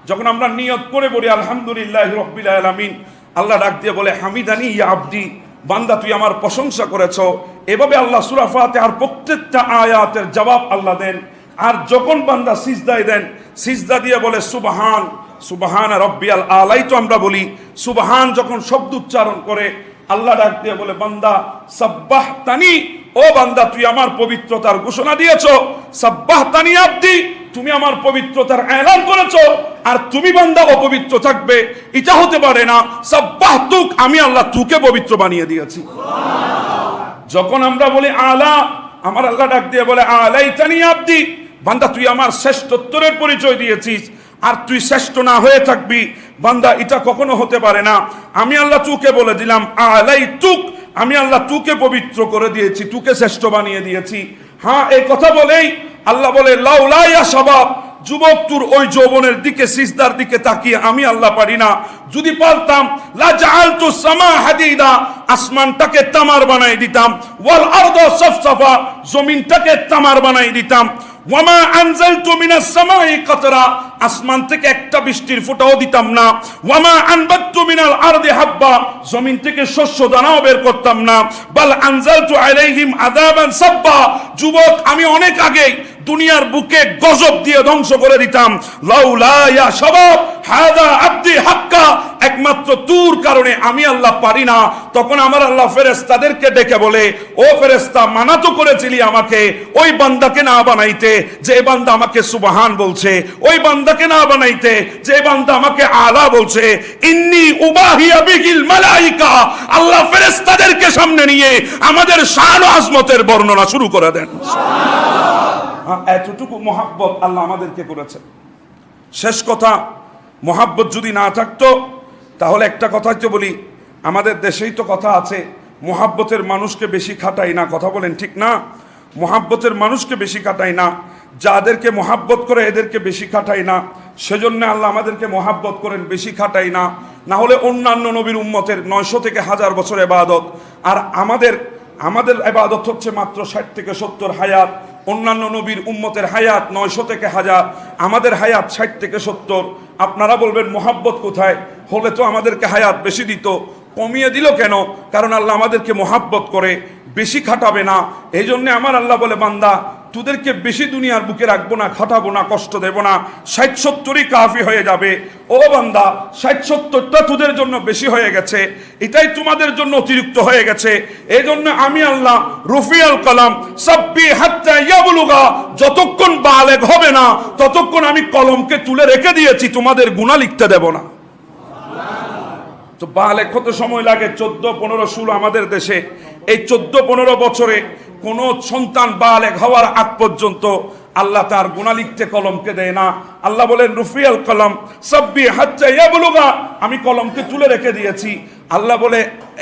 যখন আমরা নিয়ত করে বলি আলহামদুলিল্লাহি রাব্বিল আলামিন, আল্লাহ ডাক দিয়ে বলে হামিদানি ইয়া আবদি, বান্দা তুই আমার প্রশংসা করেছ। এভাবে আল্লাহ সূরা ফাতিহার প্রত্যেকটা আয়াতের জবাব আল্লাহ দেন। আর যখন বান্দা সিজদায় দেন, সিজদা দিয়ে বলে সুবহান সুবহান রাব্বিয়াল আলাই, তো আমরা বলি সুবহান যখন শব্দ উচ্চারণ করে আল্লাহ ডাক দিয়ে বলে বান্দা সাব্বাহতানি, ও বান্দা তুই আমার পবিত্রতার ঘোষণা দিয়েছো। সাব্বাহতানি আবদি, তুমি আমার পবিত্রতার এলান করেছো। আর তুমি বান্দা অপবিত্র থাকবে এটা হতে পারে না। সাব্বাহতুক, আমি আল্লাহ তুকে পবিত্র বানিয়ে দিয়েছি। যখন আমরা বলি আলা, আমার আল্লাহ ডাক দিয়ে বলে আলাইতানি আবদি, বান্দা তুই আমার শ্রেষ্ঠত্বের পরিচয় দিয়েছিস। আর তুই শ্রেষ্ঠ না হয়ে থাকবি বান্দা, এটা কখনো হতে পারে না। আমি আল্লাহ তুকে বলে দিলাম আলাইতুক, আমি আল্লাহ তুকে পবিত্র করে দিয়েছি, তুকে শ্রেষ্ঠ বানিয়ে দিয়েছি। হ্যাঁ, এই কথা বলেই আল্লাহ বলে লাউলা ইয়া শাবাব, যুবক তোর ওই যৌবনের দিকে সিজদার দিকে তাকিয়ে আমি আল্লাহ পারি না। যদি পারতাম লা জাআলতু সামা হাদিদা, আসমানটাকে তামার বানাই দিতাম। ওয়াল আরদা সাফসাফা, জমিনটাকে তামার বানাই দিতাম। ওয়ামা আনজালতু মিনাস সামাই কাতরা, আসমান থেকে একটা বৃষ্টির ফোঁটাও দিতাম না। ওয়ামা আনবাতু মিনাল আরদি হাব্বা, জমিন থেকে শস্য দানাও বের করতাম না। বাল আনজালতু আলাইহিম আযাবান সাব্বা, যুবক আমি অনেক আগেই দুনিয়ার বুকে গজব দিয়ে ধ্বংস করে দিতাম। লাউলা ইয়া শাবাব হাদা আবদি হাক্কা, একমাত্র তুর কারণে আমি আল্লাহ পারি না। তখন আমার আল্লাহ ফেরেশতাদেরকে ডেকে বলে, ও ফেরেশতা, মানা তো করেছিলি আমাকে ওই বান্দাকে না বানাইতে যে বান্দা আমাকে সুবহান বলছে, ওই বান্দাকে না বানাইতে যে বান্দা আমাকে আলা বলছে। ইন্নী উবাহিয়া বিহিল মালাইকা, আল্লাহ ফেরেশতাদেরকে সামনে নিয়ে আমাদের শান ও আজমতের বর্ণনা শুরু করে দেন। এতটুকু মোহাব্বত আল্লাহ আমাদেরকে করেছে। শেষ কথা, মোহাব্বত যদি না থাকতো তাহলে একটা কথাই তো বলি, আমাদের দেশেই তো কথা আছে মোহাব্বতের মানুষকে বেশি খাটাই না। কথা বলেন ঠিক না? মোহাব্বতের মানুষকে বেশি খাটাই না, যাদেরকে মোহাব্বত করে এদেরকে বেশি খাটাই না। সেজন্য আল্লাহ আমাদেরকে মোহাব্বত করেন, বেশি খাটাই না। না হলে অন্যান্য নবীর উম্মতের 900 থেকে 1000 বছর ইবাদত, আর আমাদের ইবাদত হচ্ছে মাত্র 60 থেকে 70 হায়াত। অন্যান্য নবীর উম্মতের হায়াত 900 থেকে 1000, আমাদের হায়াত 60 থেকে 70। আপনারা বলবেন মোহাব্বত কোথায়? হলে তো আমাদেরকে হায়াত বেশি দিত, কমিয়ে দিল কেন? কারণ আল্লাহ আমাদেরকে মোহাব্বত করে, বেশি খাটাবে না। এই জন্য আমার আল্লাহ বলে বান্দা তোদেরকে বেশি দুনিয়ার বুকে রাখবো না, খাটাবো না, কষ্ট দেব না। 60-70ই কাফি হয়ে যাবে। ও বান্দা 60-70টা তোদের জন্য বেশি হয়ে গেছে, এটাই তোমাদের জন্য অতিরিক্ত হয়ে গেছে। এই জন্য আমি আল্লাহ রফিয়াল কলম সাব্বি হাত্তা ইয়াবলুগা, যতক্ষণ বালেগ হবে না ততক্ষণ আমি কলমকে তুলে রেখে দিয়েছি, তোমাদের গুনাহ লিখতে দেব না। তো বালেগ হতে সময় লাগে 14, 15, 16। আমাদের দেশে এই 14-15 বছরে কোন সন্তান বালেগ হওয়ার আগ পর্যন্ত আল্লাহ তার গুনাহ লিখতে কলমকে দেয় না। আল্লাহ বলেন রুফিয়াল কলম সাব্বি হাত্তা ইয়াবলুগা, আমি কলমকে তুলে রেখে দিয়েছি। আল্লাহ বলে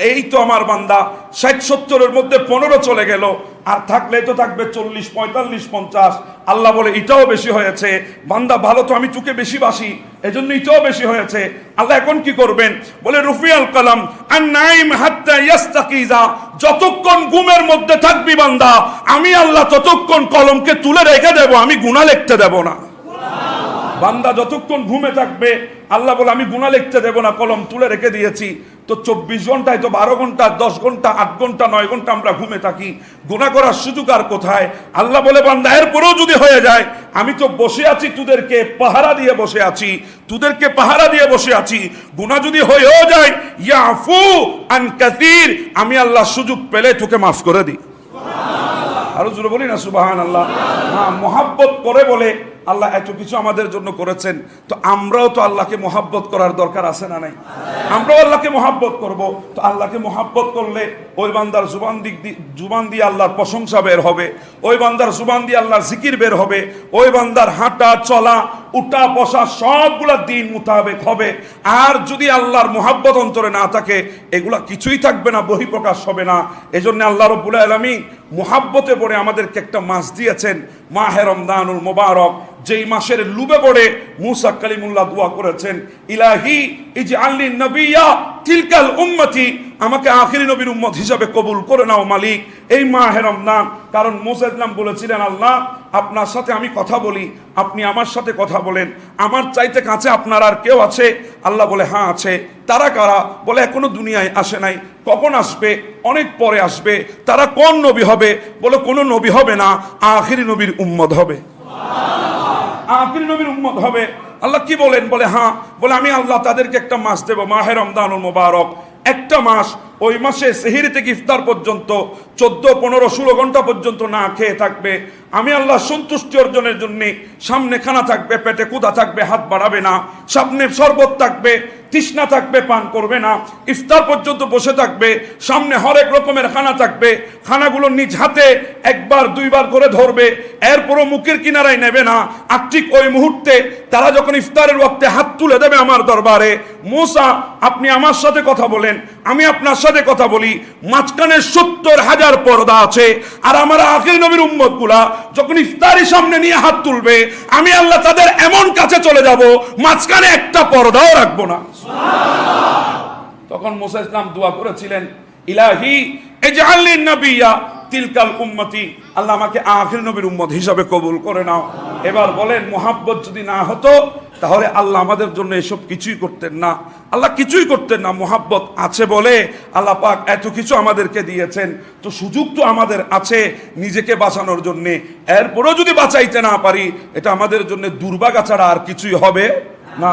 এই তো আমার বান্দা 60-70-এর মধ্যে 15 চলে গেল, আর থাকলে তো থাকবে 40, 45, 50। আল্লাহ বলে এটাও বেশি হয়েছে। বান্দা ভালো তো আমি তোকে বেশি বাসি, এজন্য এটাও বেশি হয়েছে। আল্লাহ এখন কি করবেন? বলে রুফিয়াল কলম আন নাইম হাত্তা ইয়াস্তাকিজা, যতক্ষণ ঘুমের মধ্যে থাকবি বান্দা আমি আল্লাহ ততক্ষণ কলমকে তুলে রেখে দেব, আমি গুনাহ লিখতে দেব না। বান্দা যতক্ষণ ঘুমে থাকবে আল্লাহ বলে আমি গুনাহ লিখতে দেব না, কলম তুলে রেখে দিয়েছি। তো 24 ঘন্টায় তো 12 ঘন্টা, 10 ঘন্টা, 8 ঘন্টা, 9 ঘন্টা আমরা ঘুমে থাকি, গুনাহ করার সুযোগ আর কোথায়? আল্লাহ বলে বান্দা এরপরেও যদি হয়ে যায়, আমি তো বসে আছি তোদেরকে পাহারা দিয়ে বসে আছি, তোদেরকে পাহারা দিয়ে বসে আছি। গুনাহ যদি হয়েও যায় ইয়াফু আন কাসীর, আমি আল্লাহ সুযোগ পেলে তোকে মাফ করে দিই। আরো জোরে বলি না সুবহানাল্লাহ। হ্যাঁ, মোহাব্বত করে বলে আল্লাহ এত কিছু আমাদের জন্য করেছেন। তো আমরাও তো আল্লাহকে মোহাব্বত করার দরকার আছে না নাই? আমরাও আল্লাহকে মোহাব্বত করব। তো আল্লাহকে মোহাব্বত করলে ওই বান্দার জুবান দিয়ে আল্লাহর প্রশংসা বের হবে, ওই বান্দার জুবান দিয়ে আল্লাহর জিকির বের হবে, ওই বান্দার হাঁটা চলা উঠা বসা সবগুলা দিন মোতাবেক হবে। আর যদি আল্লাহর মোহাব্বত অন্তরে না থাকে এগুলা কিছুই থাকবে না, বহিঃপ্রকাশ হবে না। এজন্য আল্লাহ রাব্বুল আলামিন মোহাব্বতে পড়ে আমাদেরকে একটা মাস দিয়েছেন, মাহে রমজানুল মুবারক। যেই মাসের লুবে পড়ে মুসা কালিমুল্লাহ দোয়া করেছেন, ইলাহি ইজআলনি নবিয়্যা তিলকাল উম্মতি, আমাকে আখিরি নবীর উম্মত হিসাবে কবুল করে নাও মালিক এই মাহে রমজান। কারণ মুসা ইসলাম বলেছিলেন, আল্লাহ আপনার সাথে আমি কথা বলি, আপনি আমার সাথে কথা বলেন, আমার চাইতে কাছে আপনার আর কেউ আছে? আল্লাহ বলে হ্যাঁ আছে। তারা কারা? বলে এখনো দুনিয়ায় আসে নাই। কখন আসবে? অনেক পরে আসবে। তারা কোন নবী হবে? বলে কোনো নবী হবে না, আখিরি নবীর উম্মত হবে, আখিরি নবীর উম্মত হবে। আল্লাহ কি বলেন? বলে হ্যাঁ। বলে আমি আল্লাহ তাদেরকে একটা মাস দেব, মাহে রমজানুল মুবারক, একটা মাস। ওই মাসে সেহরি থেকে ইফতার পর্যন্ত 14, 15, 16 ঘন্টা পর্যন্ত না খেয়ে থাকবে। আমি আল্লাহ সন্তুষ্টি অর্জনের জন্য সামনে খানা থাকবে, পেটে ক্ষুধা থাকবে, হাত বাড়াবে না, সামনে শরবত থাকবে, তৃষ্ণা থাকবে, পান করবে না, ইফতার পর্যন্ত বসে থাকবে, সামনে হরেক রকমের খানা থাকবে, খানাগুলো নিজ হাতে একবার দুইবার করে ধরবে, এরপরও মুখের কিনারায় নেবে না। আর ঠিক ওই মুহূর্তে তারা যখন ইফতারের ওয়াক্তে হাত তুলে দেবে আমার দরবারে, মুসা আপনি আমার সাথে কথা বলেন, আমি আপনার সাথে কথা বলি, মাঝখানে 70,000 পর্দা আছে। আর আমার আখির নবীর উম্মত গুলা যখন ইফতারি সামনে নিয়ে হাত তুলবে, আমি আল্লাহ তাদের এমন কাছে চলে যাব, মাঝখানে একটা পর্দাও রাখবো না। তখন মুসা ইসলাম দোয়া করেছিলেন, ইলাহি ইজআলনি নবিয়্যা তিলকাল উম্মতি, আল্লাহ আমাকে আখির নবীর উম্মত হিসাবে কবুল করে নাও। এবার বলেন, মোহাব্বত যদি না হতো তাহলে আল্লাহ আমাদের জন্য এসব কিছুই করতেন না, আল্লাহ কিছুই করতেন না। মোহাব্বত আছে বলে আল্লাহ পাক এত কিছু আমাদেরকে দিয়েছেন। তো সুযোগ তো আমাদের আছে নিজেকে বাঁচানোর জন্য, এরপরও যদি বাঁচাইতে না পারি, এটা আমাদের জন্য দুর্ভাগা ছাড়া আর কিছুই হবে না।